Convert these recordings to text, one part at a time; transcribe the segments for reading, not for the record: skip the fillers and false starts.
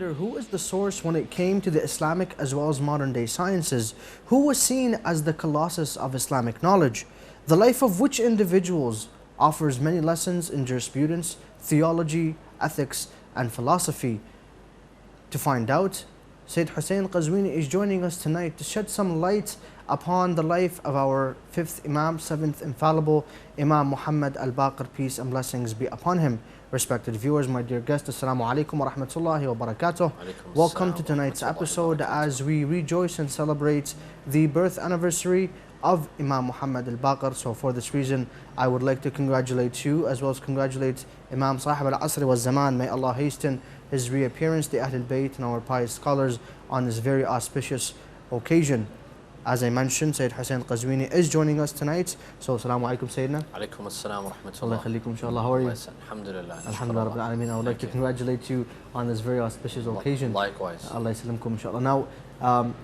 wonder who is the source when it came to the Islamic as well as modern day sciences? Who was seen as the colossus of Islamic knowledge? The life of which individuals offers many lessons in jurisprudence, theology, ethics, and philosophy? To find out, Sayyid Hussein Qazwini is joining us tonight to shed some light upon the life of our fifth Imam, seventh infallible Imam Mohammed AlBaqir, peace and blessings be upon him. Respected viewers, my dear guests, Assalamu alaikum wa rahmatullahi wa barakatuh. Welcome to tonight's episode as we rejoice and celebrate the birth anniversary of Imam Muhammad AlBaqir. So for this reason, I would like to congratulate you as well as congratulate Imam Sahib al-Asr wa Zaman. May Allah hasten his reappearance, the Ahlul Bayt and our pious scholars on this very auspicious occasion. As I mentioned, Sayyid Hussein Qazwini is joining us tonight. So, Assalamu alaikum, Sayyidina. Alaikum assalam wa rahmatullah. Allah khalikum, inshallah. How are you? Alhamdulillah. Alhamdulillah, Rabbil Alameen. I would like to congratulate you on this very auspicious occasion. Likewise. Allah yasalamkum, inshallah. Now, Imam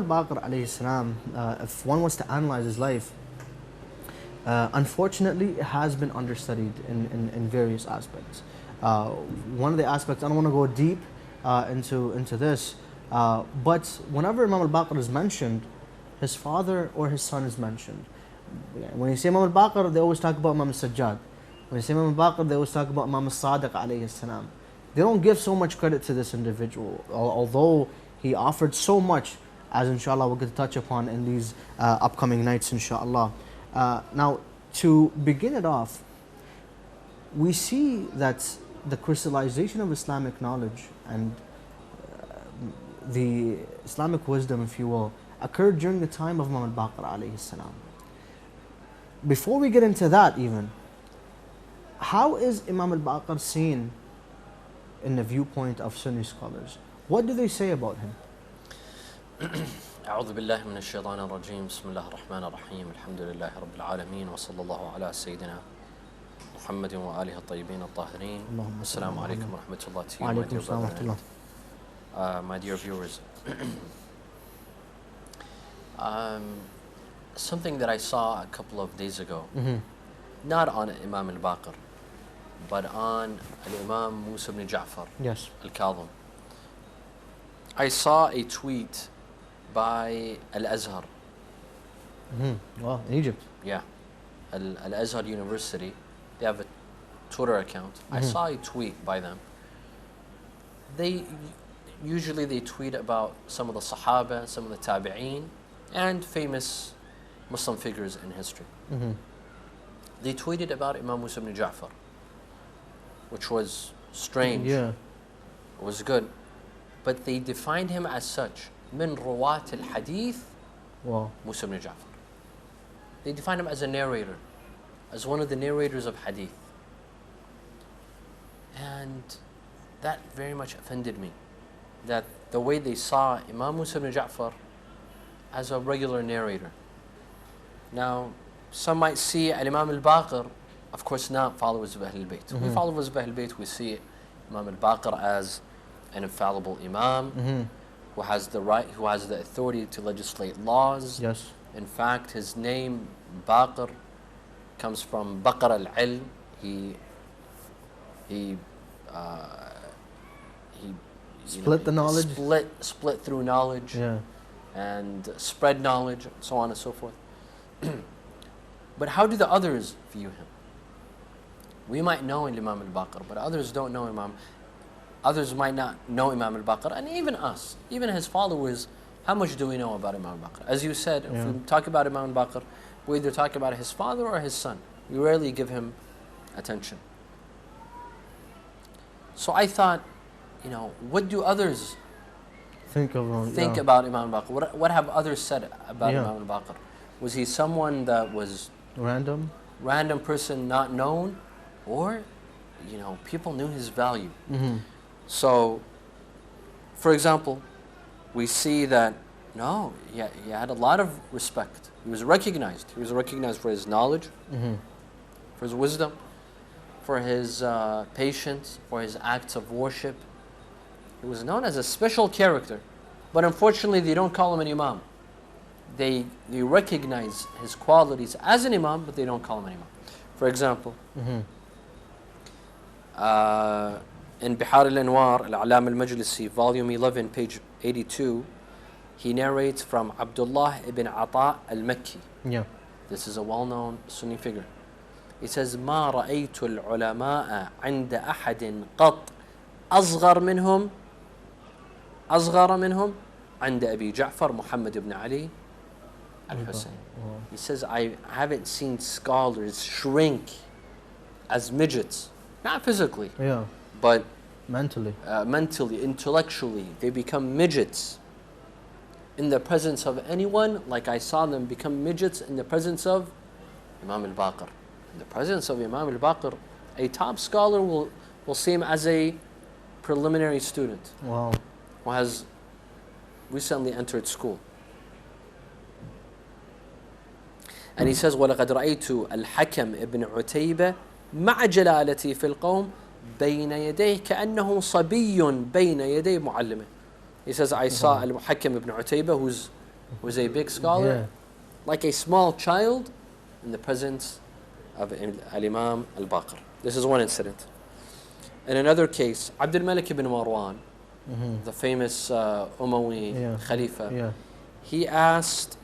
AlBaqir alayhi salam, if one was to analyze his life, unfortunately, it has been understudied in various aspects. One of the aspects, I don't want to go deep into this, but whenever Imam AlBaqir is mentioned, his father or his son is mentioned. When you say Imam AlBaqir, they always talk about Imam al-Sajjad. When you say Imam AlBaqir, they always talk about Imam al-Sadiq alayhi salam. They don't give so much credit to this individual, although he offered so much, as inshallah we'll get to touch upon in these upcoming nights, inshallah. Now, to begin it off, we see that the crystallization of Islamic knowledge and the Islamic wisdom, if you will, occurred during the time of Imam AlBaqir alayhi salam. Before we get into that even, how is Imam AlBaqir seen in the viewpoint of Sunni scholars? What do they say about him? أعوذ بالله من الشيطان الرجيم بسم الله الرحمن الرحيم الحمد لله رب العالمين وصلى الله على سيدنا محمد وآله الطيبين الطاهرين. السلام عليكم ورحمة الله to you, my dear brother, my dear viewers. Something that I saw a couple of days ago, not on Imam AlBaqir, but on Imam Musa ibn Ja'far al-Kadhim. I saw a tweet by Al-Azhar. Wow, in Egypt. Yeah, Al-Azhar University. They have a Twitter account. I saw a tweet by them. They usually tweet about some of the Sahaba, some of the Tabi'een, and famous Muslim figures in history. They tweeted about Imam Musa ibn Ja'far, which was strange. Yeah. It was good. But they defined him as such. Min ruwat al-hadith, Musa ibn Ja'far. They defined him as a narrator, as one of the narrators of hadith. And that very much offended me. That the way they saw Imam Musa ibn Ja'far as a regular narrator. Now, some might see Imam AlBaqir, of course not followers of Ahlul Bayt. We followers of Ahlul Bayt, we see Imam AlBaqir as an infallible Imam, who has the right, who has the authority to legislate laws. Yes. In fact, his name, Baqir, comes from Baqar al-Ilm. He split the knowledge. Split through knowledge. Yeah. And spread knowledge, and so on and so forth. But how do the others view him? We might know Imam AlBaqir, but others don't know Imam. Others might not know Imam AlBaqir, and even us, even his followers, how much do we know about Imam AlBaqir? As you said, if we talk about Imam AlBaqir, we either talk about his father or his son. We rarely give him attention. So I thought, what do others think about Imam AlBaqir? What have others said about Imam AlBaqir? Was he someone that was random person, not known, or people knew his value? So, for example, we see that he had a lot of respect. He was recognized. He was recognized for his knowledge, for his wisdom, for his patience, for his acts of worship. He was known as a special character, but unfortunately they don't call him an imam. They recognize his qualities as an imam, but they don't call him an imam. For example, in Bihar al-Anwar, Al-Alam al-Majlisi, volume 11, page 82, he narrates from Abdullah ibn Ata al-Makki. Yeah. This is a well-known Sunni figure. He says, ما رأيت العلماء عند أحد قط أصغر منهم عند أبي جعفر محمد بن علي al-Hussein. He says, I haven't seen scholars shrink as midgets, not physically, Yeah. but Mentally. mentally, intellectually. They become midgets in the presence of anyone, like I saw them become midgets in the presence of Imam al-Baqir. In the presence of Imam al-Baqir, a top scholar will see him as a preliminary student Wow. who has recently entered school. And he says, وَلَقَدْ رَأَيْتُ الْحَكَمْ ibn عُتَيبة مع جلالتي في القوم بين يديه كأنه صبي بين يدي معلمه. He says, I saw Al-Muhakkam ibn Utayba, who's a big scholar, like a small child in the presence of Al-Imam Al-Baqir. This is one incident. In another case, Abdul Malik ibn Marwan, the famous Umayyi Khalifa, he asked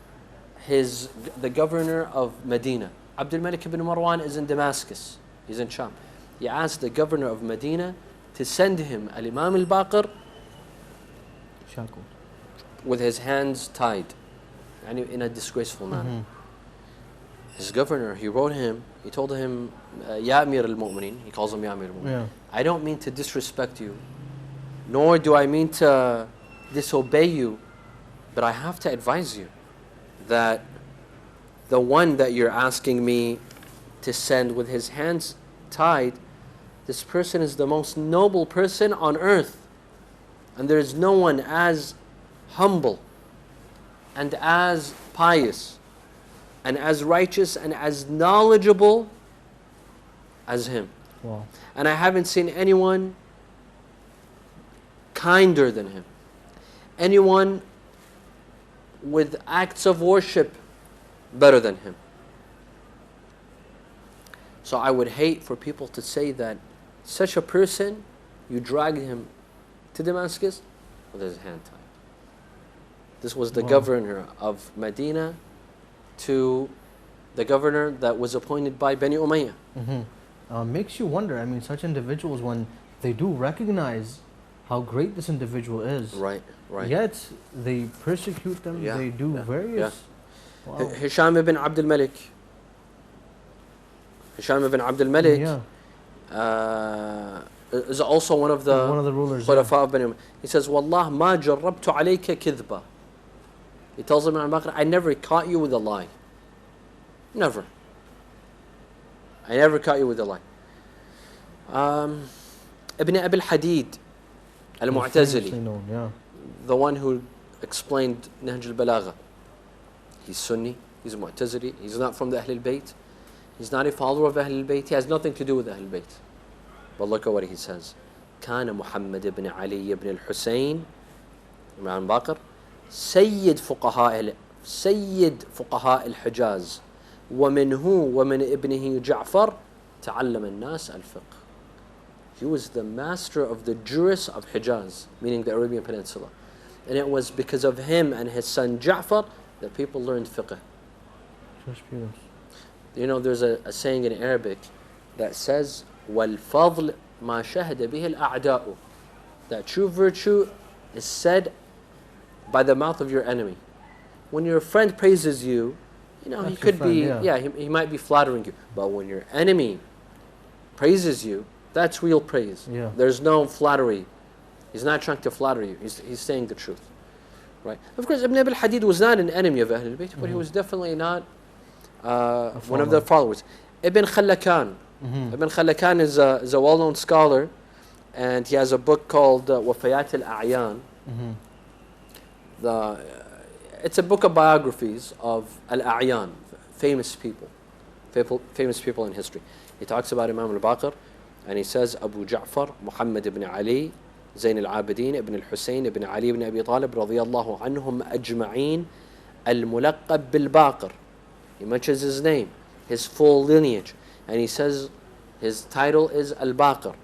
the governor of Medina. Abdul Malik ibn Marwan is in Damascus. He's in Sham. He asked the governor of Medina to send him Al-Imam Al-Baqir Shackled. with his hands tied, and in a disgraceful manner. His governor, he wrote him, he told him, Ya Amir al-Mu'mineen, he calls him Ya Amir al-Mu'mineen, I don't mean to disrespect you, nor do I mean to disobey you, but I have to advise you that the one that you're asking me to send with his hands tied, this person is the most noble person on earth. And there is no one as humble and as pious and as righteous and as knowledgeable as him. Wow. And I haven't seen anyone kinder than him. Anyone with acts of worship better than him. So I would hate for people to say that such a person, you dragged him to Damascus with his hand tied. This was the governor of Medina to the governor that was appointed by Bani Umayyah. Makes you wonder, I mean, such individuals, when they do recognize how great this individual is, Right. yet they persecute them, they do various... Wow. Hisham ibn Abdul Malik. Hisham ibn Abdul Malik is also one of the rulers. Khulafa of Bani Umayyah. He says, Wallah ma jarrabtu alayka kidhba. He tells him, I never caught you with a lie. Never. I never caught you with a lie. Ibn Abi al-Hadid al-Mu'tazili, the one who explained Nahj al-Balagha. He's Sunni, he's a Mu'tazili, he's not from the Ahl al-Bayt, he's not a follower of Ahl al-Bayt, he has nothing to do with Ahl al-Bayt. But look at what he says. كان محمد بن علي بن الحسين Imam Baqir سيد فقهاء الحجاز ومنه ومن ابنه جعفر تعلم الناس الفقه. He was the master of the jurists of Hijaz, meaning the Arabian Peninsula. And it was because of him and his son Ja'far that people learned fiqh. You know, there's a saying in Arabic that says, وَالْفَضْلِ مَا شَهَدَ بِهِ الْأَعْدَاءُ. That true virtue is said by the mouth of your enemy. When your friend praises you, you know, he could be, he might be flattering you. But when your enemy praises you, that's real praise. There's no flattery. He's not trying to flatter you. He's saying the truth. Right? Of course, Ibn Abi al-Hadid was not an enemy of Ahl al-Bayt, but he was definitely not one of their followers. Ibn Khallakan. Ibn Khallakan is a well-known scholar, and he has a book called Wafayat al-A'yan. It's a book of biographies of al-A'yan, famous people in history. He talks about Imam al-Baqir, and he says Abu Ja'far, Muhammad ibn Ali, Zayn al-Abidin, ibn al-Hussein, ibn Ali ibn Abi Talib, radiyallahu anhum ajma'een, al-mulaqab bil-Baqir. He mentions his name, his full lineage, and he says his title is Al-Baqir.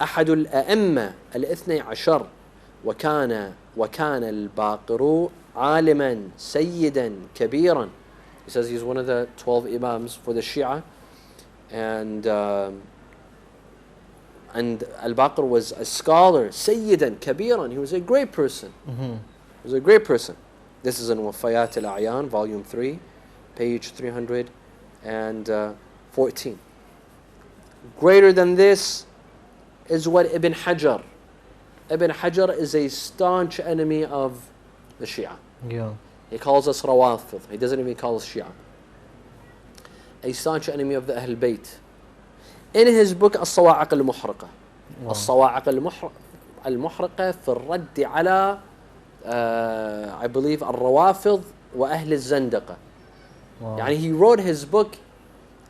أحد الأئمة الاثني عشر وكان الباقر عالما سيدا كبيرا. He says he's one of the 12 imams for the Shia, and AlBaqir was a scholar, سيدا كبيرا. He was a great person. He was a great person. This is in Wafayat al-A'yan, volume 3, page 314. Greater than this is what Ibn Hajar. Ibn Hajar is a staunch enemy of the Shia. Yeah. He calls us Rawafid. He doesn't even call us Shia. A staunch enemy of the Ahl Bayt. In his book الصواعق المحرقة. الصواعق المحرقة في الرد على I believe الروافض وأهل الزندقة. يعني he wrote his book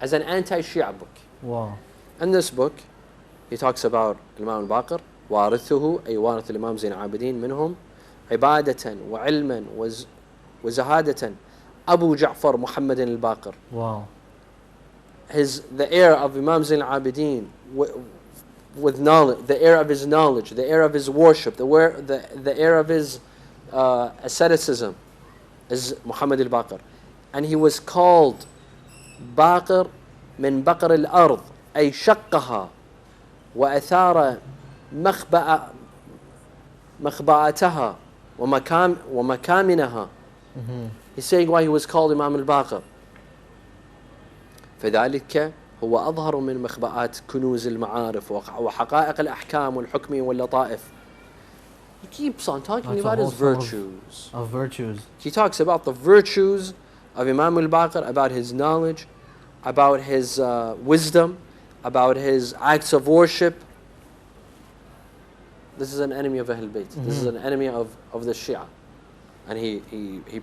as an anti-Shia book. Wow. In this book he talks about Imam al-Baqir, وارثه أي وارث الإمام زين العابدين منهم عبادة وعلما وزهادة أبو جعفر محمد الباقر. Wow. The heir of Imam Zain al-Abidin with knowledge, the heir of his knowledge, the heir of his worship, the heir of his asceticism is Muhammad al-Baqir. And he was called Baqir min Baqir al-Ard, أي شقها وأثار مخبأتها ومكامنها. He's saying why he was called Imam al-Baqir. فذلك هو أظهر من مخبآت كنوز المعارف وحقائق الأحكام والحكم واللطائف. He keeps on talking about his virtues. Of virtues. He talks about the virtues of Imam al-Baqir, about his knowledge, about his wisdom, about his acts of worship. This is an enemy of Ahl Bayt. This is an enemy of the Shia. And he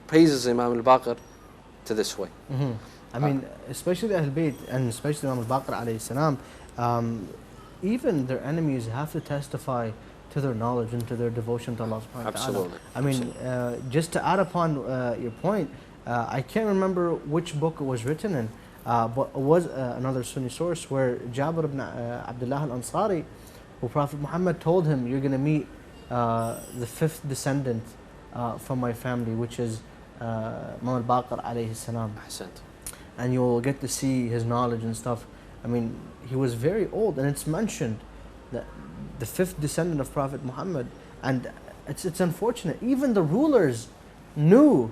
praises Imam al-Baqir to this way. I mean, especially Ahl Bayt and especially Imam al-Baqir alayhi salam, even their enemies have to testify to their knowledge and to their devotion to Allah subhanahu wa ta'ala. Absolutely. I mean, just to add upon your point, I can't remember which book it was written in, but it was another Sunni source where Jabir ibn Abdullah al-Ansari, who Prophet Muhammad told him, you're going to meet the fifth descendant from my family, which is Imam al-Baqir alayhi salam. And you'll get to see his knowledge and stuff. I mean, he was very old, and it's mentioned that the fifth descendant of Prophet Muhammad, and it's unfortunate. Even the rulers knew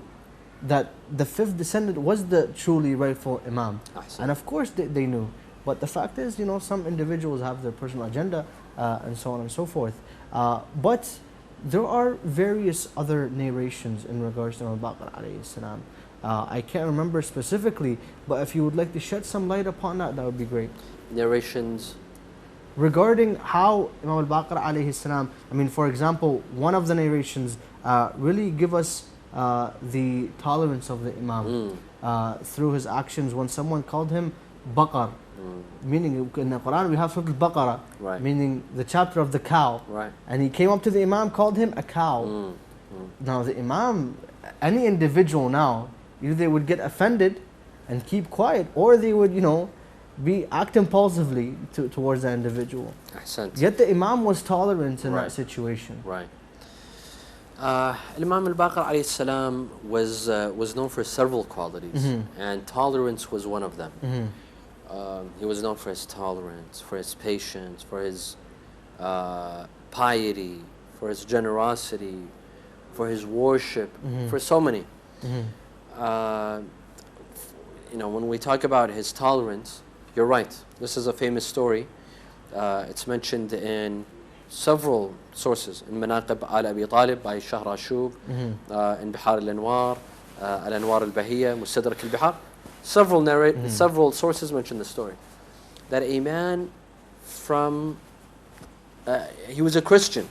that the fifth descendant was the truly rightful Imam. And of course they knew. But the fact is, you know, some individuals have their personal agenda and so on and so forth. But there are various other narrations in regards to AlBaqir alayhi salam. I can't remember specifically, but if you would like to shed some light upon that, that would be great. Narrations regarding how Imam al-Baqir alayhi salam, I mean, for example, one of the narrations really give us the tolerance of the Imam through his actions when someone called him Baqar, meaning in the Quran we have Surah al-Baqarah, meaning the chapter of the cow, and he came up to the Imam, called him a cow. Now the Imam, any individual now, either they would get offended and keep quiet, or they would, you know, act impulsively towards that individual. Yet the Imam was tolerant in that situation. Imam al-Baqir alayhi salam was known for several qualities, and tolerance was one of them. He was known for his tolerance, for his patience, for his piety, for his generosity, for his worship, for so many. You know, when we talk about his tolerance, you're right. This is a famous story. It's mentioned in several sources. In Manaqib al-Abi Talib by Shahr Ashub, in Bihar al-Anwar, al-Anwar al-Bahiyya, Mustadrak al-Bihar. Several sources mention the story. That a man from, he was a Christian.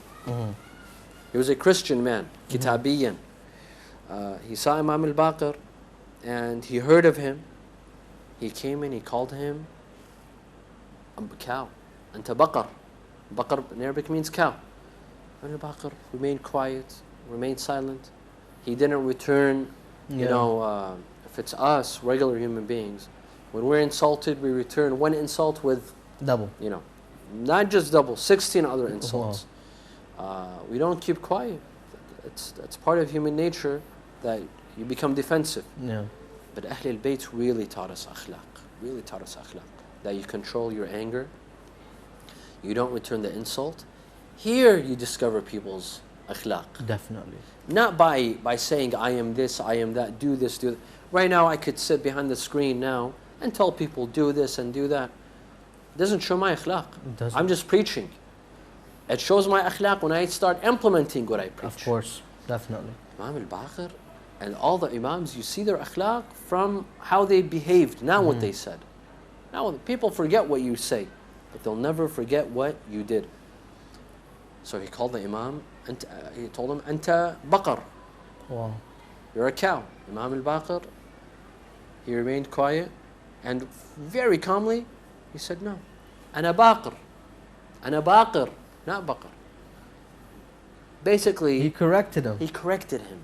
He was a Christian man, Kitabiyan. He saw Imam al-Baqir and he heard of him. He came in, he called him a cow. Anta Baqar. Baqar in Arabic means cow. Al-Baqir remained quiet, remained silent. He didn't return, you know, if it's us, regular human beings, when we're insulted, we return one insult with double. You know, not just double, 16 other insults. We don't keep quiet. It's part of human nature that you become defensive. Yeah. But Ahl al-Bayt really taught us akhlaq, really taught us akhlaq. That you control your anger, you don't return the insult. Here you discover people's akhlaq. Definitely. Not by saying, I am this, I am that, do this, do that. Right now I could sit behind the screen now and tell people do this and do that. It doesn't show my akhlaq. I'm just preaching. It shows my akhlaq when I start implementing what I preach. Of course, definitely. Imam al-Baqir and all the imams, you see their akhlaq from how they behaved, not what they said. Now people forget what you say, but they'll never forget what you did. So he called the imam, and he told him, Anta Baqar. Wow. You're a cow. Imam al-Baqir, he remained quiet, and very calmly, he said, no. Ana Baqir. Ana Baqir, not Baqar. Basically, He corrected him. he corrected him.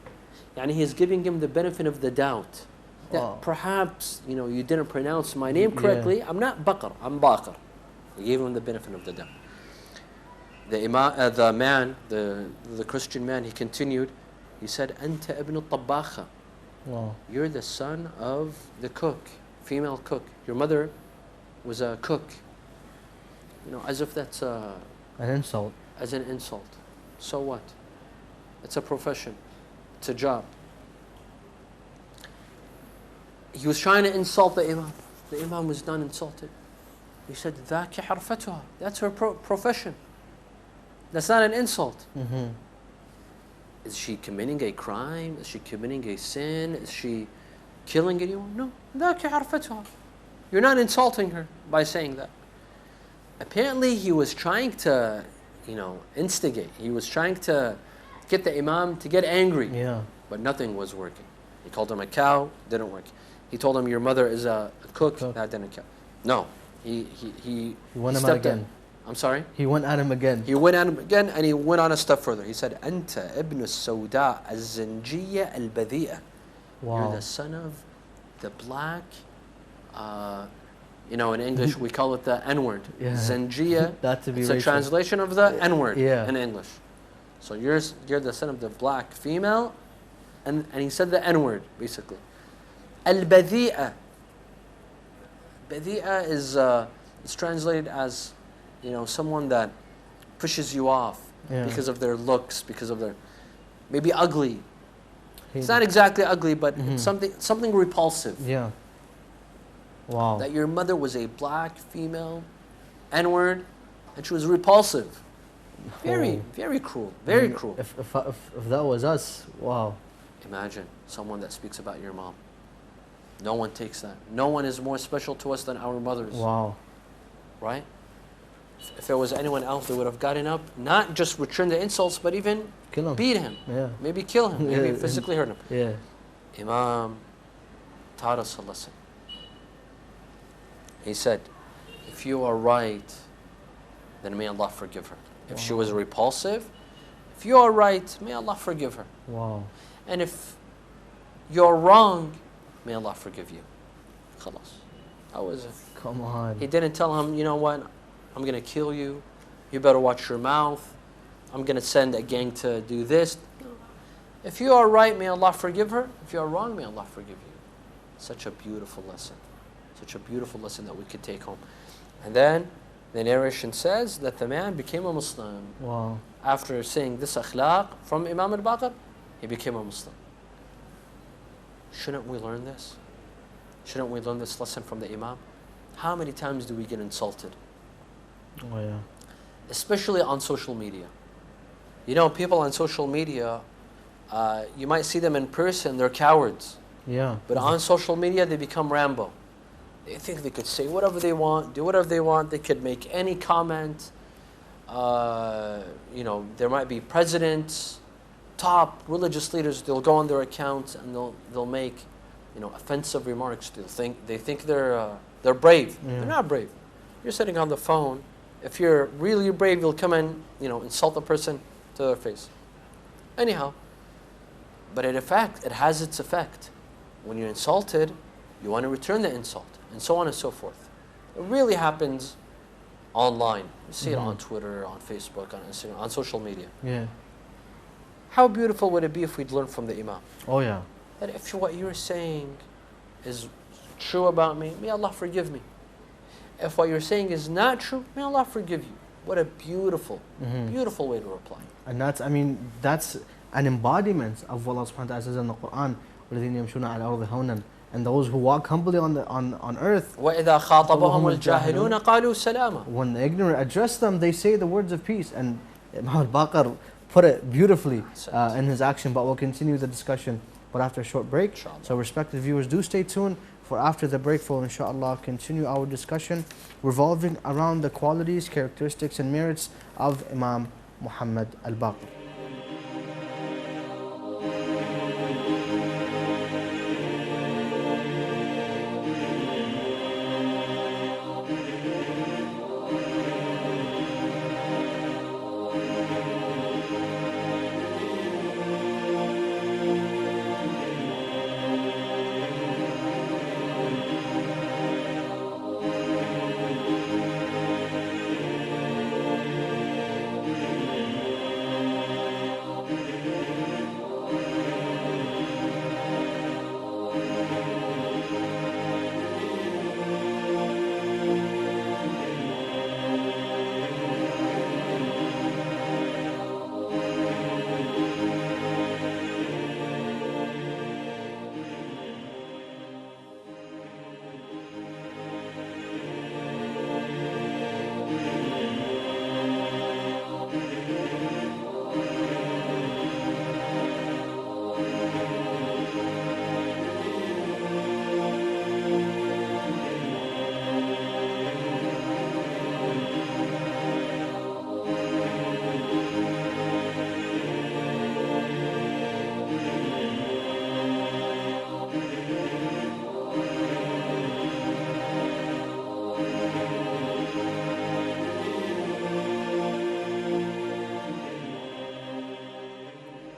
Yani he's giving him the benefit of the doubt. That perhaps, you didn't pronounce my name correctly. I'm not Baqir, I'm Baqir. He gave him the benefit of the doubt. The man, the Christian man, he continued. He said, Anta ibn al-Tabbakha. Wow. You're the son of the cook, female cook. Your mother was a cook. As if that's An insult. as an insult. So what? It's a profession. It's a job. He was trying to insult the imam. The imam was not insulted. He said, ذاك حرفتها. That's her profession. That's not an insult. Is she committing a crime? Is she committing a sin? Is she killing anyone? No. ذاك حرفتها. You're not insulting her by saying that. Apparently he was trying to, instigate. He was trying to get the imam to get angry. Yeah. But nothing was working. He called him a cow, didn't work. He told him your mother is a cook, that didn't count. No. He went at him again. I'm sorry? He went at him again. He went at him again and he went on a step further. He said, Anta ibn al-Sawda al-Zanjiyya al-Badhi'a. Wow. You're the son of the black, in English we call it the N-word. Yeah. Zanjiyya, That to be it's a racial. translation of the N-word Yeah. in English. So you're the son of the black female, and he said the N-word, basically. Al-Badhi'a. Badhi'a is it's translated as, someone that pushes you off because of their looks, because of their, maybe ugly. It's not exactly ugly, but it's something repulsive. Yeah. Wow. That your mother was a black female, N-word, and she was repulsive. Very, very cruel. Very cruel. If that was us, wow. Imagine someone that speaks about your mom. No one takes that. No one is more special to us than our mothers. Wow. Right? If there was anyone else, they would have gotten up, not just return the insults, but even Kill him. beat him. Yeah. Maybe kill him. Maybe physically hurt him. Yeah. Imam taught us a lesson. He said, if you are right, then may Allah forgive her. If she was repulsive, if you are right, may Allah forgive her. Wow. And if you're wrong, may Allah forgive you. Khalas. That was it. Come on. He didn't tell him, you know what, I'm going to kill you. You better watch your mouth. I'm going to send a gang to do this. No. If you are right, may Allah forgive her. If you are wrong, may Allah forgive you. Such a beautiful lesson. Such a beautiful lesson that we could take home. And then the narration says that the man became a Muslim. Wow. After saying this akhlaq from Imam al-Baqir, he became a Muslim. Shouldn't we learn this? Shouldn't we learn this lesson from the Imam? How many times do we get insulted? Oh yeah. Especially on social media. People on social media, you might see them in person, they're cowards. Yeah. But on social media, they become Rambo. They think they could say whatever they want, do whatever they want. They could make any comment. There might be presidents, top religious leaders. They'll go on their accounts and they'll make, offensive remarks. They think they're brave. Yeah. They're not brave. You're sitting on the phone. If you're really brave, you'll come and insult the person to their face. Anyhow, but it has its effect. When you're insulted, you want to return the insult, and so on and so forth. It really happens online. You see it on Twitter, on Facebook, on Instagram, on social media. Yeah. How beautiful would it be if we'd learn from the Imam? Oh yeah. That if what you're saying is true about me, may Allah forgive me. If what you're saying is not true, may Allah forgive you. What a beautiful, beautiful way to reply. And that's, I mean, that's an embodiment of what Allah subhanahu wa ta'ala says in the Quran. وَالَّذِينَ يَمْشُونَ عَلَى الْأَرْضِ هَوْنًا. And those who walk humbly on earth, وَإِذَا خَاطَبَهُمُ الْجَاهِلُونَ قَالُوا سَلَامًا. when the ignorant address them, they say the words of peace. And Imam al-Baqir put it beautifully in his action. But we'll continue the discussion, but after a short break. Inshallah. So respected viewers, do stay tuned for after the break. We'll inshallah continue our discussion revolving around the qualities, characteristics and merits of Imam Muhammad al-Baqir.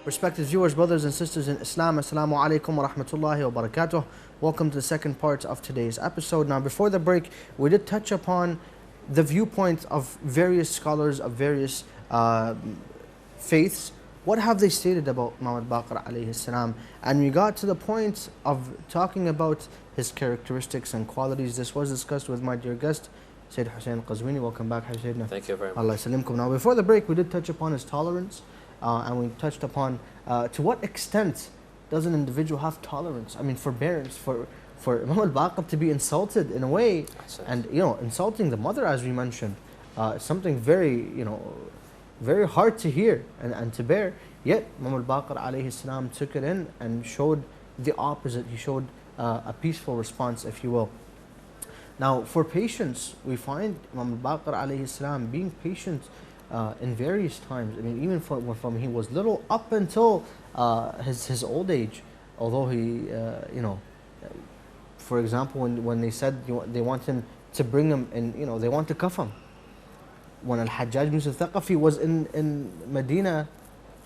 Respected viewers, brothers and sisters in Islam, Assalamu alaikum wa rahmatullahi wa barakatuh. Welcome to the second part of today's episode. Now, before the break, we did touch upon the viewpoint of various scholars of various faiths. What have they stated about Imam al-Baqir alayhi salam? And we got to the point of talking about his characteristics and qualities. This was discussed with my dear guest, Sayyid Hussein Qazwini. Welcome back, Sayyidina. Thank you very much. Allah salimkum. Now, before the break, we did touch upon his tolerance. And we touched upon to what extent does an individual have tolerance? I mean, forbearance for Imam al-Baqir to be insulted in a way, and insulting the mother, as we mentioned, something very very hard to hear and to bear. Yet Imam al-Baqir alayhi salam took it in and showed the opposite. He showed a peaceful response, if you will. Now, for patience, we find Imam al-Baqir alayhi salam being patient in various times. I mean, even from he was little up until his old age. Although he, for example, when they said they want him to bring him in, they want to cuff him. When Al-Hajjaj bin Thaqafi was in Medina,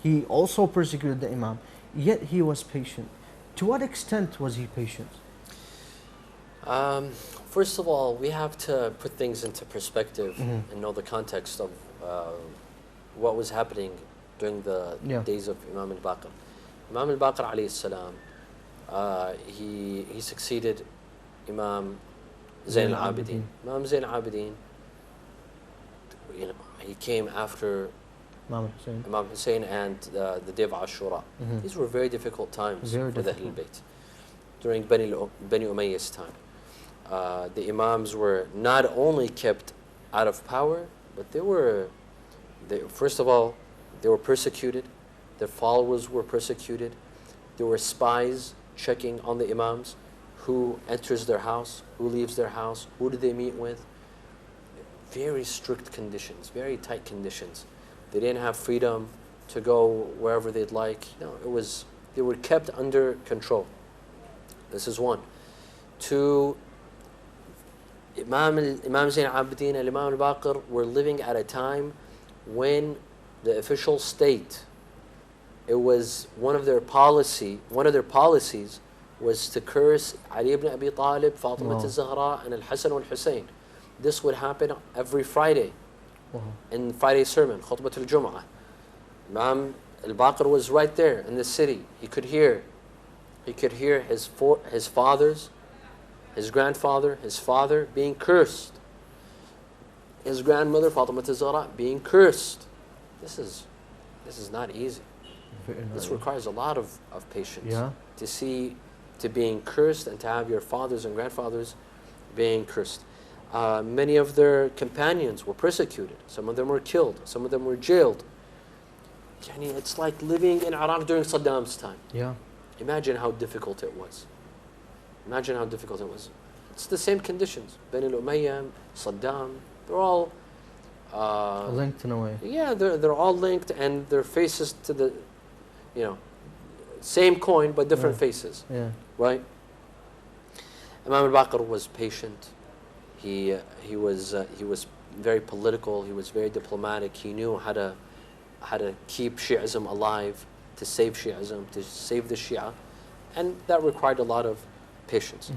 he also persecuted the Imam. Yet he was patient. To what extent was he patient? First of all, we have to put things into perspective and know the context of what was happening during the days of Imam al-Baqir. Imam al-Baqir alayhi salam, he succeeded Imam Zayn al-Abidin. Imam Zayn al-Abidin, he came after Imam Hussein and the day of Ashura. These were very difficult times for the Ahlul Bayt during Bani Umayyah's time. The Imams were not only kept out of power, but first of all, they were persecuted. Their followers were persecuted. There were spies checking on the Imams, who enters their house, who leaves their house, who do they meet with. Very strict conditions, very tight conditions. They didn't have freedom to go wherever they'd like. They were kept under control. This is one. Two, Imam Zayn al-Abidin and Imam al-Baqir were living at a time when the official state, it was one of their policies was to curse Ali ibn Abi Talib, Fatima al-Zahra, and Al-Hasan al-Hussein. this would happen every Friday in Friday sermon, Khutbah al-Jum'ah. Imam AlBaqir was right there in the city. He could hear his fathers, his grandfather, his father being cursed. His grandmother, Fatima Zahra, being cursed. This is not easy. This requires a lot of patience. To being cursed and to have your fathers and grandfathers being cursed. Many of their companions were persecuted. Some of them were killed. Some of them were jailed. It's like living in Iraq during Saddam's time. Imagine how difficult it was. Imagine how difficult it was. It's the same conditions. Bani al-Umayyah, Saddam, they're all linked in a way. Yeah, they're all linked, and their faces to the, same coin but different faces. Right? Imam AlBaqir was patient. He was very political. He was very diplomatic. He knew how to keep Shi'ism alive, to save Shi'ism, to save the Shia, and that required a lot of patience.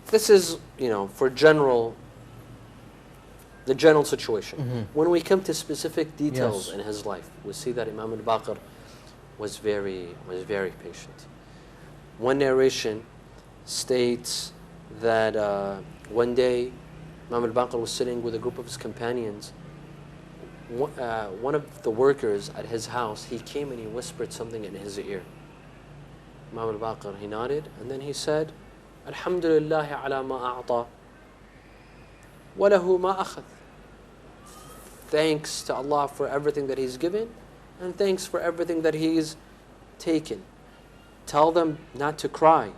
This is, for the general situation. When we come to specific details in his life, we see that Imam AlBaqir was very patient. One narration states that one day Imam AlBaqir was sitting with a group of his companions. One of the workers at his house, he came and he whispered something in his ear. Imam AlBaqir, he nodded, and then he said, Alhamdulillah ala ma a'ta, wa lahu ma akhadh. Thanks to Allah for everything that He's given, and thanks for everything that He's taken. Tell them not to cry.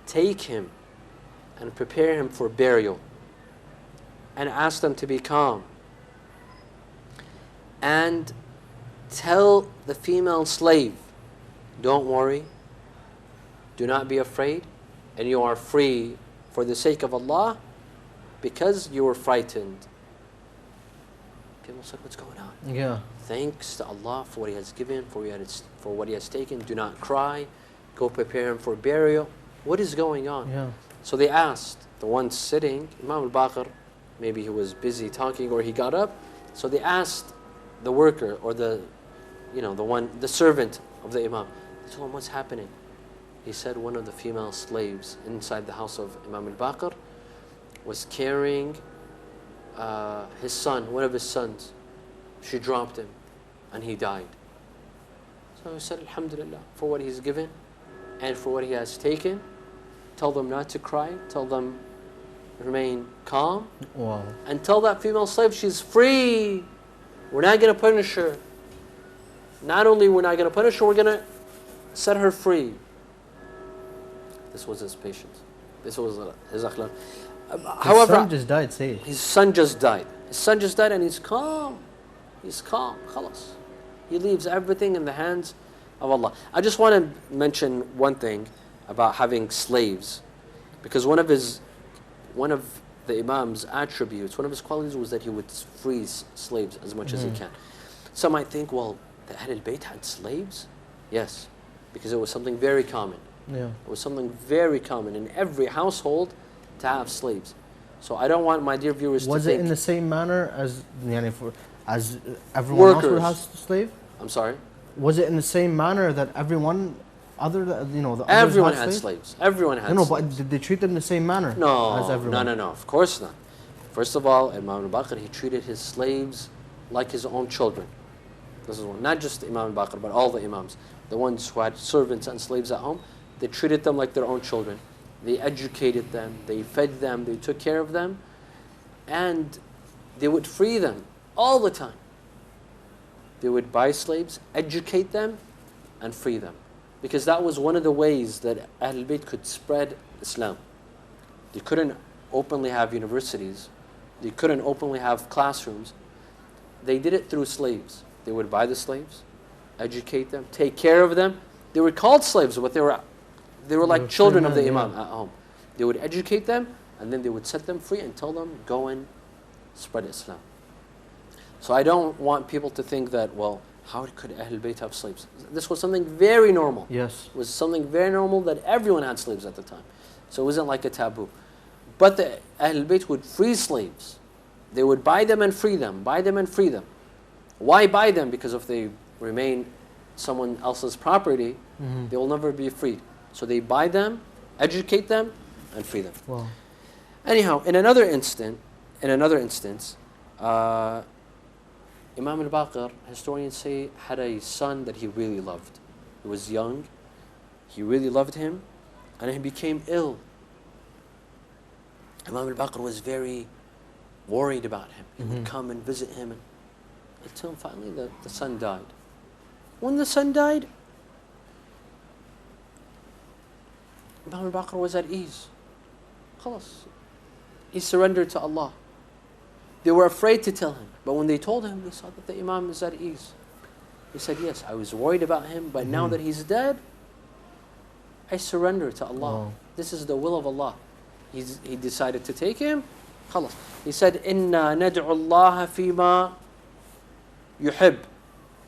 Take him and prepare him for burial, and ask them to be calm. And tell the female slave, don't worry, do not be afraid, and you are free for the sake of Allah, because you were frightened. People said, what's going on? Thanks to Allah for what He has given, for what He has taken. Do not cry. Go prepare him for burial. What is going on? So they asked the one sitting, Imam AlBaqir, maybe he was busy talking or he got up. So they asked the worker or the servant of the Imam. They told him, what's happening? He said one of the female slaves inside the house of Imam AlBaqir was carrying his son, one of his sons. She dropped him and he died. So he said, Alhamdulillah, for what he's given and for what he has taken. Tell them not to cry. Tell them remain calm. And tell that female slave she's free. We're not going to punish her. Not only we're not going to punish her, we're going to set her free. This was his patience. This was his akhlaq. However, his son just died, say it. His son just died. His son just died and he's calm. He's calm. Khalas. He leaves everything in the hands of Allah. I just want to mention one thing about having slaves, because one of the Imam's attributes, one of his qualities was that he would free slaves as much as he can. Some might think, well, the Ahlul Bayt had slaves? Yes, because it was something very common. It was something very common in every household to have slaves. So I don't want my dear viewers to think... Was it in the same manner as everyone else would have a slave? I'm sorry? Was it in the same manner that everyone... Everyone had slaves. Everyone had slaves. No, but did they treat them the same manner as everyone? No, of course not. First of all, Imam AlBaqir, he treated his slaves like his own children. This is one. Not just Imam AlBaqir, but all the Imams. The ones who had servants and slaves at home, they treated them like their own children. They educated them, they fed them, they took care of them, and they would free them all the time. They would buy slaves, educate them, and free them. Because that was one of the ways that Ahlul Bayt could spread Islam. They couldn't openly have universities. They couldn't openly have classrooms. They did it through slaves. They would buy the slaves, educate them, take care of them. They were called slaves, but they were like children of the Imam at home. They would educate them, and then they would set them free and tell them, go and spread Islam. So I don't want people to think that, well, how could Ahlul Bayt have slaves? This was something very normal. Yes. It was something very normal that everyone had slaves at the time. So it wasn't like a taboo. But the Ahlul Bayt would free slaves. They would buy them and free them, buy them and free them. Why buy them? Because if they remain someone else's property, they will never be freed. So they buy them, educate them, and free them. Wow. Anyhow, in another instance, Imam al-Baqir, historians say, had a son that he really loved. He was young, he really loved him, and he became ill. Imam al-Baqir was very worried about him. He would come and visit him, until finally the son died. When the son died, Imam al-Baqir was at ease. Khalas. He surrendered to Allah. They were afraid to tell him, but when they told him, they saw that the Imam is at ease. He said, yes, I was worried about him, but now that he's dead, I surrender to Allah. Wow. This is the will of Allah. He decided to take him. Khalas. He said, Inna nad'u Allah fima yuhib.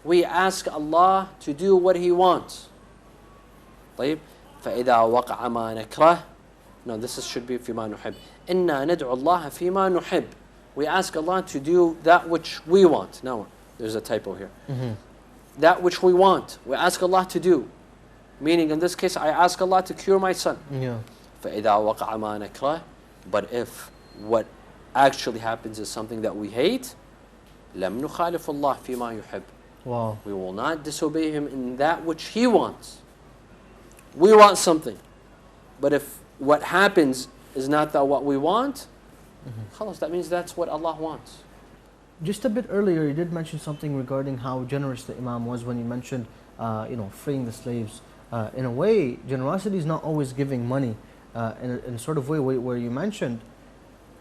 We ask Allah to do what He wants. طيب. فإذا وقع ما نكره. No, should be فيما نحب. إنا ندعو الله فيما نحب. We ask Allah to do that which we want. No, there's a typo here. That which we want, we ask Allah to do. Meaning, in this case, I ask Allah to cure my son. Yeah. فإذا وقع ما نكره. But if what actually happens is something that we hate, لم نخالف الله فيما يحب. Wow. We will not disobey Him in that which He wants. We want something, but if what happens is not that what we want, that means that's what Allah wants. Just a bit earlier, you did mention something regarding how generous the Imam was when you mentioned, freeing the slaves. In a way, generosity is not always giving money. In a sort of way where you mentioned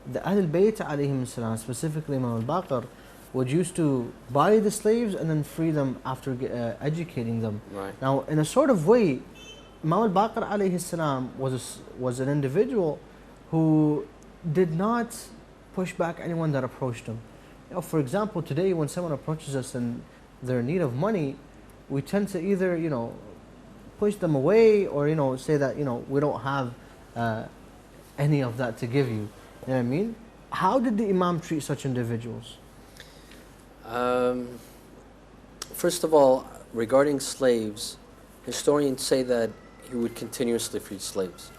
the Ahlul Bayt alayhim salam, specifically Imam al-Baqir, would used to buy the slaves and then free them after educating them. Right. Now, in a sort of way, Imam al-Baqir alayhi salam was an individual who did not push back anyone that approached him. For example, today when someone approaches us and they're in need of money, we tend to either push them away or say that we don't have any of that to give you. You know what I mean? How did the Imam treat such individuals? First of all, regarding slaves, historians say that he would continuously free slaves.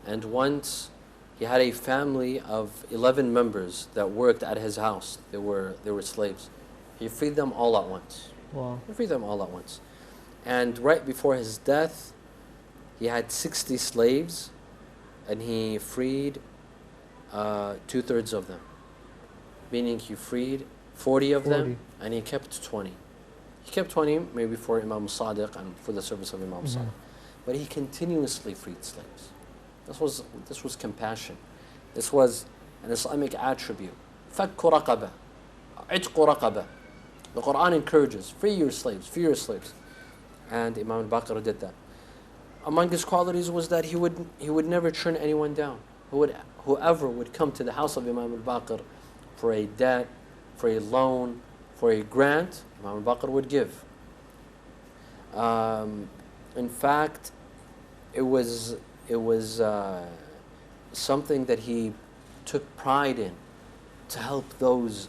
And once he had a family of 11 members that worked at his house. They were slaves. He freed them all at once. Wow. He freed them all at once. And right before his death, he had 60 slaves, and he freed 2/3 of them. Meaning he freed 40 of them, and he kept 20. He kept 20 maybe for Imam Sadiq and for the service of Imam Sadiq. But he continuously freed slaves. This was compassion. This was an Islamic attribute. فَكُّ رَقَبَةٍ عِتْقُ رَقَبَةٍ. The Quran encourages, free your slaves, free your slaves. And Imam al-Baqir did that. Among his qualities was that he would never turn anyone down. Whoever would come to the house of Imam al-Baqir for a debt, for a loan, for a grant, Imam al-Baqir would give. In fact, it was something that he took pride in, to help those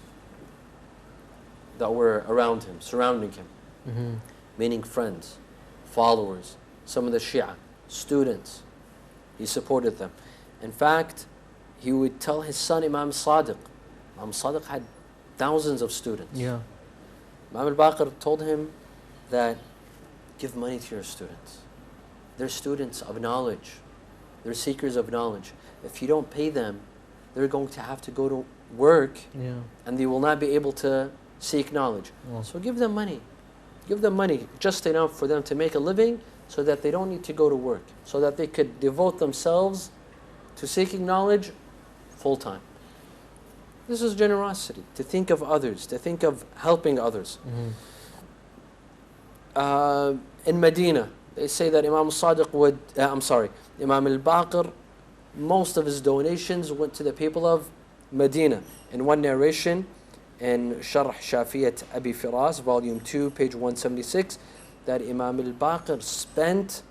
that were around him, surrounding him, meaning friends, followers, some of the Shia, students. He supported them. In fact, he would tell his son Imam Sadiq. Imam Sadiq had thousands of students. Yeah. Imam al-Baqir told him that give money to your students. They're students of knowledge. They're seekers of knowledge. If you don't pay them, they're going to have to go to work, and they will not be able to seek knowledge. So give them money. Give them money, just enough for them to make a living, so that they don't need to go to work, so that they could devote themselves to seeking knowledge full time. This is generosity, to think of others, to think of helping others. In Medina, they say that Imam Sadiq would, Imam al-Baqir, most of his donations went to the people of Medina. In one narration, in Sharh Shafiyat Abi Firas, volume 2, page 176, that Imam al-Baqir spent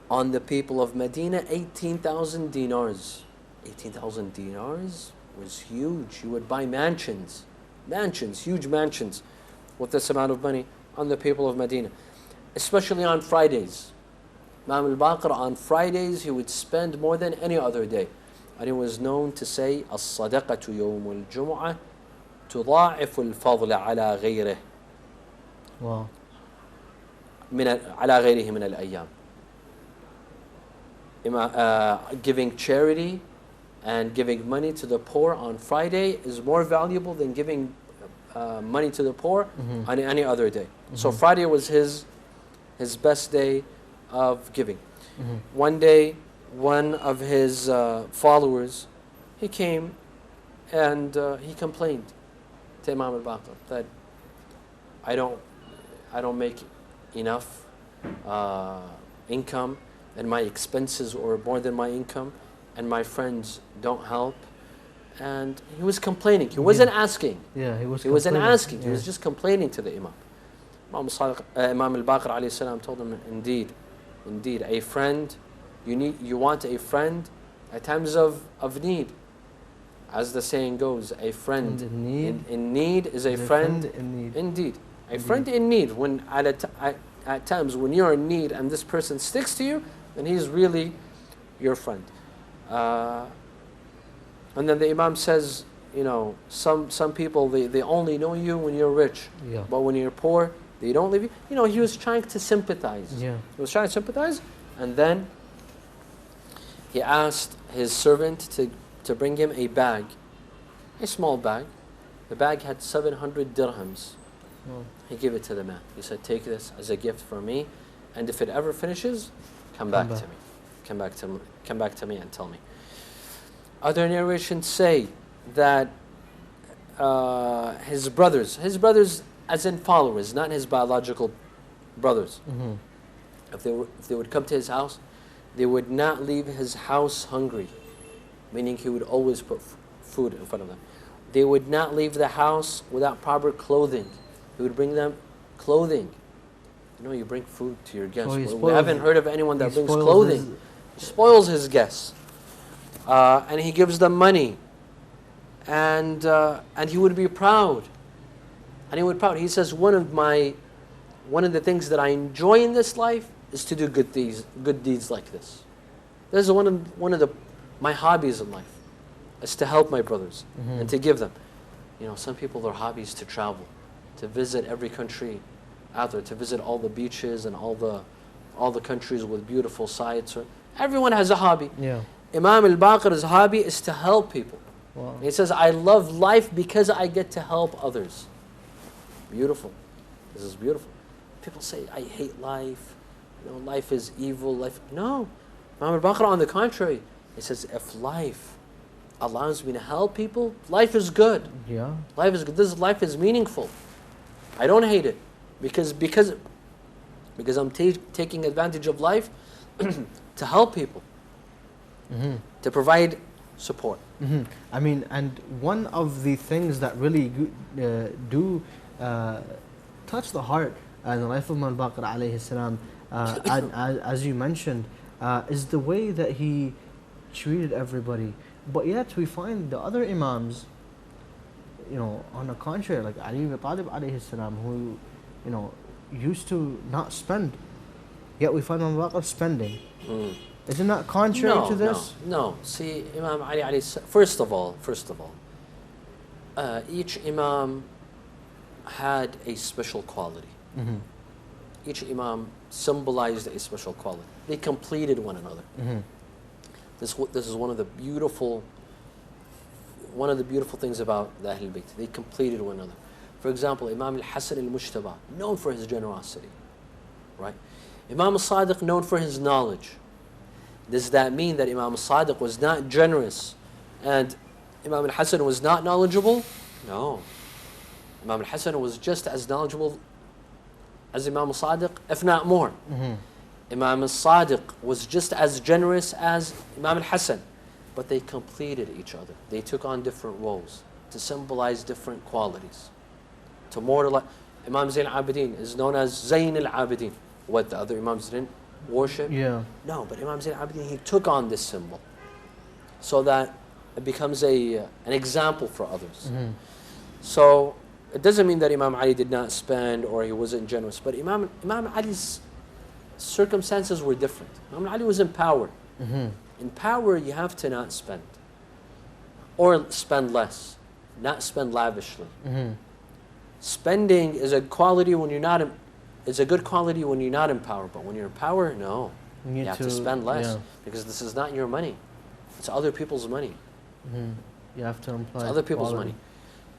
on the people of Medina 18,000 dinars. 18,000 dinars was huge. You would buy mansions, huge mansions with this amount of money on the people of Medina, especially on Fridays. Imam al-Baqir, on Fridays, he would spend more than any other day. And he was known to say, "As-sadaqatu yawm al-jum'ah tudha'ifu al-fadla ala ghayrihi." Wow. على غيره من الأيام. Giving charity and giving money to the poor on Friday is more valuable than giving money to the poor on any other day. So Friday was his best day of giving. One day, one of his followers, he came and he complained to Imam al-Baqir that I don't make enough income, and my expenses are more than my income, and my friends don't help. And he was complaining. He wasn't asking. Yeah, he wasn't asking. He was just complaining to the Imam. Imam al-Baqir alayhi salam told him, indeed, a friend, you want a friend at times of need. As the saying goes, a friend in need is a friend in need. Indeed. A friend in need, when at times when you're in need and this person sticks to you, then he's really your friend. And then the Imam says, some people, they only know you when you're rich. Yeah. But when you're poor, they don't leave you. He was trying to sympathize. Yeah. He was trying to sympathize, and then he asked his servant to bring him a bag, a small bag. The bag had 700 dirhams. Wow. He gave it to the man. He said, take this as a gift from me, and if it ever finishes, come back to me. Come back to me and tell me. Other narrations say that his brothers as in followers, not his biological brothers, if they would come to his house, they would not leave his house hungry, meaning he would always put food in front of them. They would not leave the house without proper clothing. He would bring them clothing. You bring food to your guests. We haven't heard of anyone that brings clothing. He spoils his guests. And he gives them money. And he would be proud. He says, one of the things that I enjoy in this life is to do good deeds like this. This is one of my hobbies in life, is to help my brothers and to give them. Some people, their hobbies to travel, to visit every country out there, to visit all the beaches and all the countries with beautiful sights. Everyone has a hobby. Yeah. Imam al-Baqir's hobby is to help people. Wow. He says, I love life because I get to help others. Beautiful. This is beautiful. People say, I hate life. Life is evil. No. Imam al-Baqir, on the contrary, he says, if life allows me to help people, life is good. Yeah. Life is good. This life is meaningful. I don't hate it because I'm taking advantage of life to help people, to provide support. I mean, and one of the things that really do touch the heart in the life of Imam al-Baqir alayhi salam, as you mentioned, is the way that he treated everybody. But yet we find the other Imams, on the contrary, like Ali ibn Talib alayhi salam, who, used to not spend, yet we find Imam al-Baqir spending. Isn't that contrary to this? No. See, Imam Ali alayhi salam, first of all, each Imam had a special quality. Each Imam symbolized a special quality. They completed one another. This is one of the beautiful things about the Ahlul Bayt. They completed one another. For example, Imam al-Hasan al-Mujtaba, known for his generosity, right? Imam al-Sadiq, known for his knowledge. Does that mean that Imam al-Sadiq was not generous and Imam al-Hasan was not knowledgeable? No. Imam al-Hasan was just as knowledgeable as Imam al-Sadiq, if not more. Imam al-Sadiq was just as generous as Imam al-Hasan, but they completed each other. They took on different roles to symbolize different qualities. To mortalize, Imam Zayn al-Abidin is known as Zayn al-Abidin. What, the other Imams didn't worship? Yeah. No, but Imam Zayn al-Abidin, he took on this symbol. so that it becomes an example for others. So it doesn't mean that Imam Ali did not spend or he wasn't generous, but Imam Ali's circumstances were different. Imam Ali was in power. In power, you have to not spend, or spend less, not spend lavishly. Spending is a quality when you're not in, is a good quality when you're not in power, but when you're in power, no. You have to spend less because this is not your money. It's other people's money. You have to imply it's other people's money.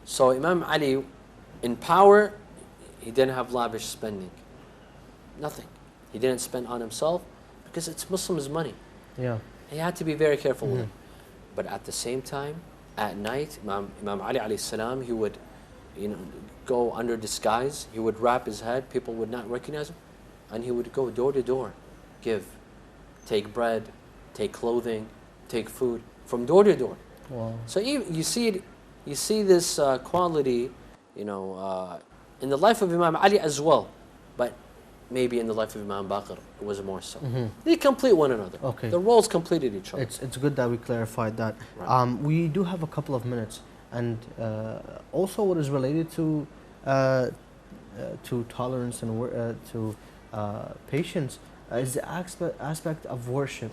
So Imam Ali, in power, he didn't have lavish spending. Nothing. He didn't spend on himself because it's Muslims' money. He had to be very careful with it. But at the same time, at night, Imam Ali alayhi salam, he would, go under disguise. He would wrap his head. People would not recognize him, and he would go door to door, give, take bread, take clothing, take food from door to door. So you see this quality, in the life of Imam Ali as well, but maybe in the life of Imam Baqir it was more so. They complete one another. The roles completed each other. It's good that we clarified that. We do have a couple of minutes, and also what is related to tolerance and to patience is the aspect of worship.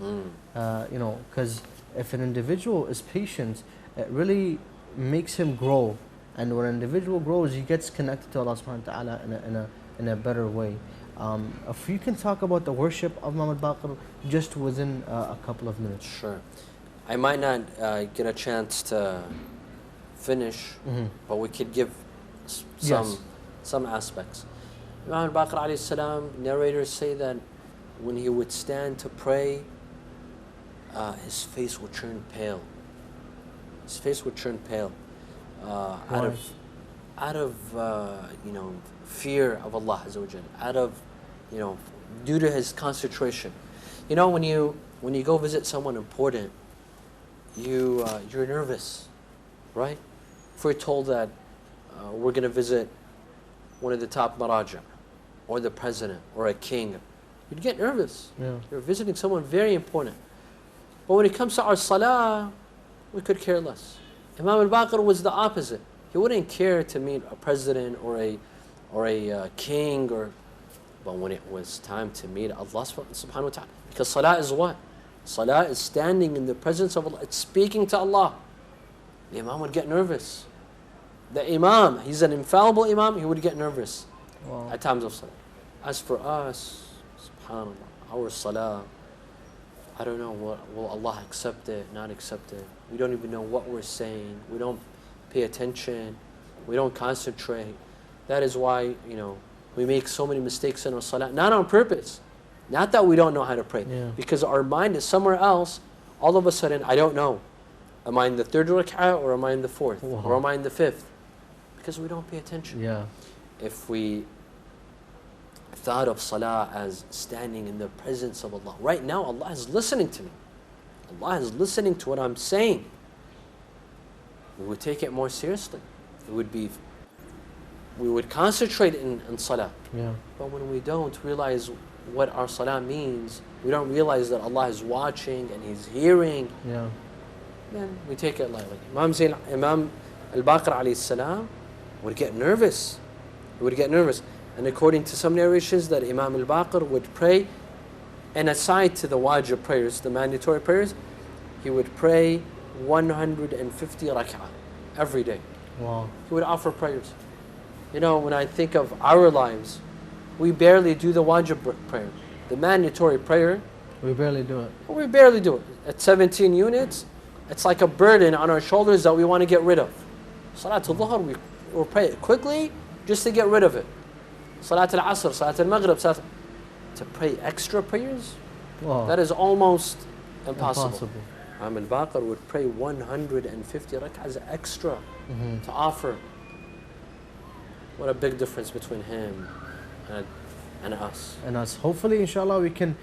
Because if an individual is patient, it really makes him grow, and when an individual grows, he gets connected to Allah subhanahu wa ta'ala in a better way. If you can talk about the worship of Imam Baqir just within a couple of minutes. Sure. I might not get a chance to finish, but we could give some aspects. Imam Baqir alayhi salam, narrators say that when he would stand to pray, his face would turn pale. His face would turn pale out of fear of Allah Azza wa Jalla, out of due to his concentration. When you go visit someone important, you're nervous, right? If we're told that we're going to visit one of the top Maraja, or the president, or a king, you'd get nervous. You're visiting someone very important. But when it comes to our salah, we could care less. Imam al-Baqir was the opposite. He wouldn't care to meet a president or a king, but when it was time to meet Allah subhanahu wa ta'ala, because salah is what? Salah is standing in the presence of Allah. It's speaking to Allah. The Imam would get nervous. The Imam, he's an infallible Imam, he would get nervous at times of salah. As for us, subhanAllah, our salah, I don't know, will Allah accept it, not accept it? We don't even know what we're saying. We don't pay attention. We don't concentrate. That is why, we make so many mistakes in our salah, not on purpose. Not that we don't know how to pray, because our mind is somewhere else. All of a sudden, I don't know. Am I in the third rak'ah, or am I in the fourth? Or am I in the fifth? Because we don't pay attention. If we thought of salah as standing in the presence of Allah, right now Allah is listening to me. Allah is listening to what I'm saying. We would take it more seriously. We would concentrate in salah. But when we don't realize what our salah means, we don't realize that Allah is watching and He's hearing, then we take it lightly. Imam al-Baqir alayhi salam would get nervous. He would get nervous. And according to some narrations, that Imam al-Baqir would pray, and aside to the wajib prayers, the mandatory prayers, he would pray 150 rak'ah every day. He would offer prayers. When I think of our lives, we barely do the wajib prayer. The mandatory prayer, we barely do it. We barely do it. At 17 units, it's like a burden on our shoulders that we want to get rid of. Salatul Dhuhr, we'll pray it quickly just to get rid of it. Salat al-Asr, Salat al-Maghrib, to pray extra prayers, that is almost impossible. Imam al-Baqir would pray 150 rak'ahs extra to offer. What a big difference between him and us. Hopefully, inshallah, we can,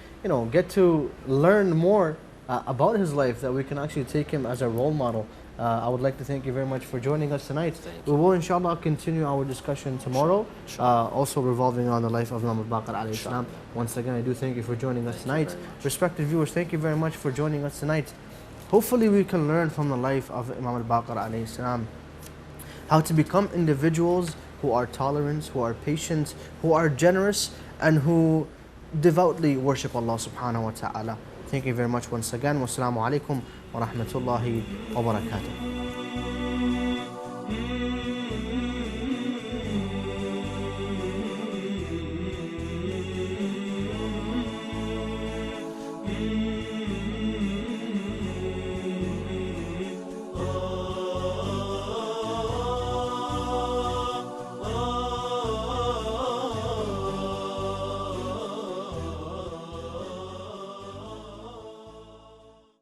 get to learn more about his life, that we can actually take him as a role model. I would like to thank you very much for joining us tonight. We will, inshallah, continue our discussion tomorrow, also revolving on the life of Imam Baqir alayhi salam. Once again, I do thank you for joining us tonight. Respected viewers, thank you very much for joining us tonight. Hopefully we can learn from the life of Imam al-Baqir alayhi salam how to become individuals who are tolerant, who are patient, who are generous, and who devoutly worship Allah subhanahu wa ta'ala. Thank you very much once again. Wassalamu alaikum wa rahmatullahi wa barakatuh.